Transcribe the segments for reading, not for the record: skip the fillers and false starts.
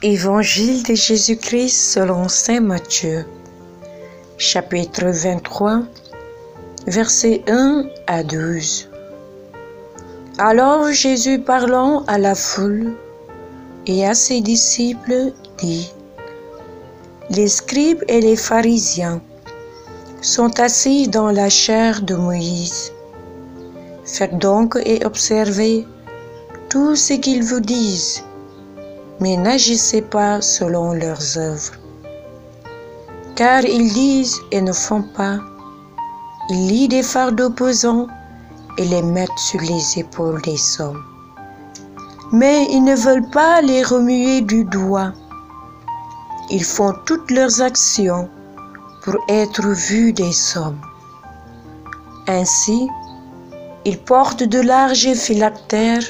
Évangile de Jésus-Christ selon saint Matthieu, chapitre 23, versets 1 à 12. Alors Jésus, parlant à la foule et à ses disciples, dit: Les scribes et les pharisiens sont assis dans la chaire de Moïse. Faites donc et observez tout ce qu'ils vous disent, mais n'agissez pas selon leurs œuvres. Car ils disent et ne font pas, ils lient des fardeaux pesants et les mettent sur les épaules des hommes. Mais ils ne veulent pas les remuer du doigt. Ils font toutes leurs actions pour être vus des hommes. Ainsi, ils portent de larges phylactères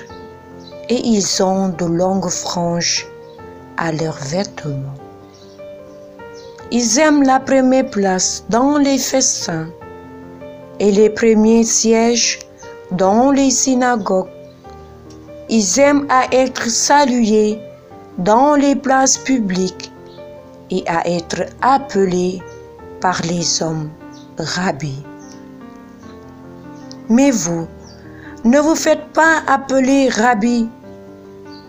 et ils ont de longues franges à leurs vêtements. Ils aiment la première place dans les festins et les premiers sièges dans les synagogues. Ils aiment à être salués dans les places publiques et à être appelés par les hommes rabbis. Mais vous, ne vous faites pas appeler rabbi,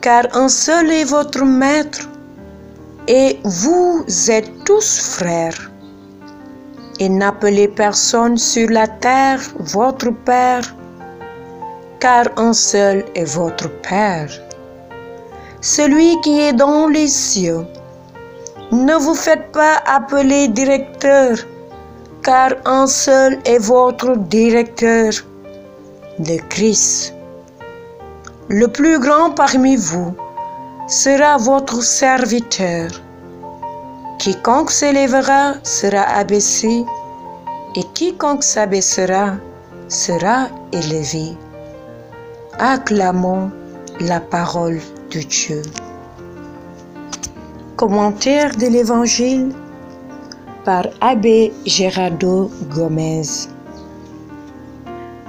car un seul est votre maître, et vous êtes tous frères. Et n'appelez personne sur la terre votre Père, car un seul est votre Père, celui qui est dans les cieux. Ne vous faites pas appeler directeur, car un seul est votre directeur, le Christ. Le plus grand parmi vous sera votre serviteur. Quiconque s'élèvera sera abaissé, et quiconque s'abaissera sera élevé. Acclamons la parole de Dieu. Commentaire de l'Évangile par Abbé Gerardo Gomez.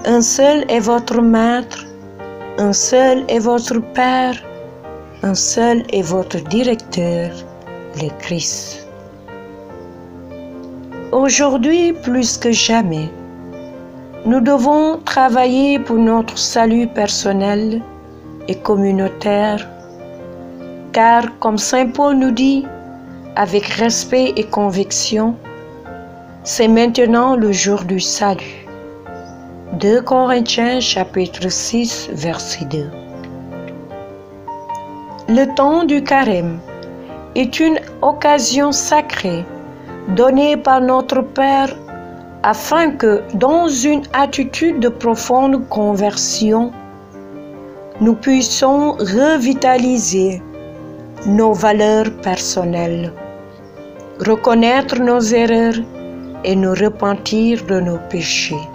Un seul est votre maître, un seul est votre Père, un seul est votre directeur, le Christ. Aujourd'hui, plus que jamais, nous devons travailler pour notre salut personnel et communautaire, car, comme saint Paul nous dit, avec respect et conviction, c'est maintenant le jour du salut. 2 Corinthiens chapitre 6 verset 2. Le temps du carême est une occasion sacrée donnée par notre Père afin que, dans une attitude de profonde conversion, nous puissions revitaliser nos valeurs personnelles, reconnaître nos erreurs et nous repentir de nos péchés,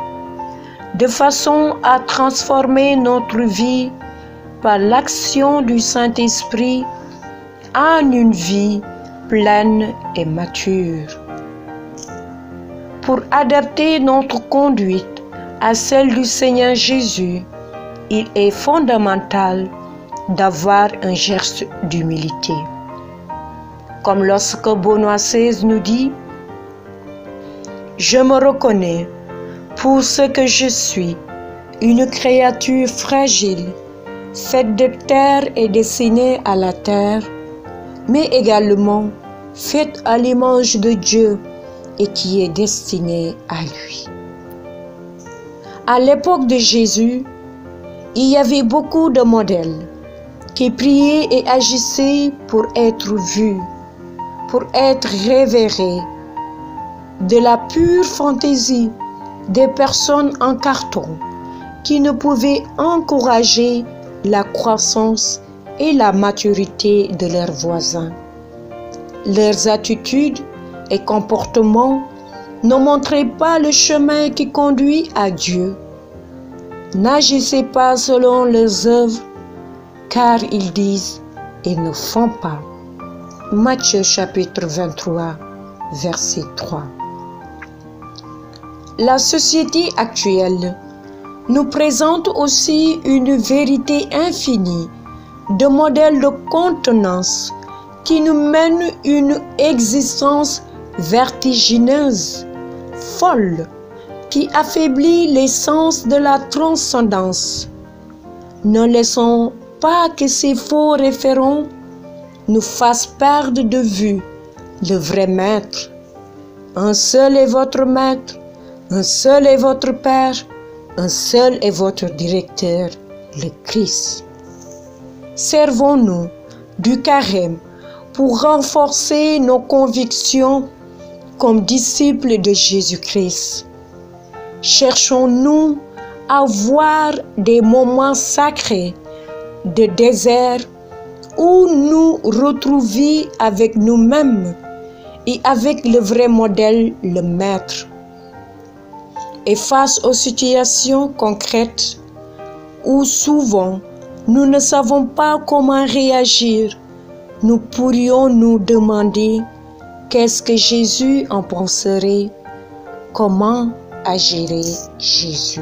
de façon à transformer notre vie par l'action du Saint-Esprit en une vie pleine et mature. Pour adapter notre conduite à celle du Seigneur Jésus, il est fondamental d'avoir un geste d'humilité. Comme lorsque Benoît XVI nous dit: Je me reconnais pour ce que je suis, une créature fragile, faite de terre et destinée à la terre, mais également faite à l'image de Dieu et qui est destinée à lui. À l'époque de Jésus, il y avait beaucoup de modèles qui priaient et agissaient pour être vus, pour être révérés. De la pure fantaisie des personnes en carton qui ne pouvaient encourager la croissance et la maturité de leurs voisins. Leurs attitudes et comportements ne montraient pas le chemin qui conduit à Dieu. N'agissez pas selon leurs œuvres, car ils disent et ne font pas. Matthieu chapitre 23, verset 3. La société actuelle nous présente aussi une vérité infinie de modèles de contenance qui nous mène une existence vertigineuse, folle, qui affaiblit l'essence de la transcendance. Ne laissons pas que ces faux référents nous fassent perdre de vue le vrai maître. Un seul est votre maître, un seul est votre Père, un seul est votre directeur, le Christ. Servons-nous du carême pour renforcer nos convictions comme disciples de Jésus-Christ. Cherchons-nous à voir des moments sacrés de désert où nous retrouver avec nous-mêmes et avec le vrai modèle, le Maître. Et face aux situations concrètes où souvent nous ne savons pas comment réagir, nous pourrions nous demander qu'est-ce que Jésus en penserait, comment agirait Jésus.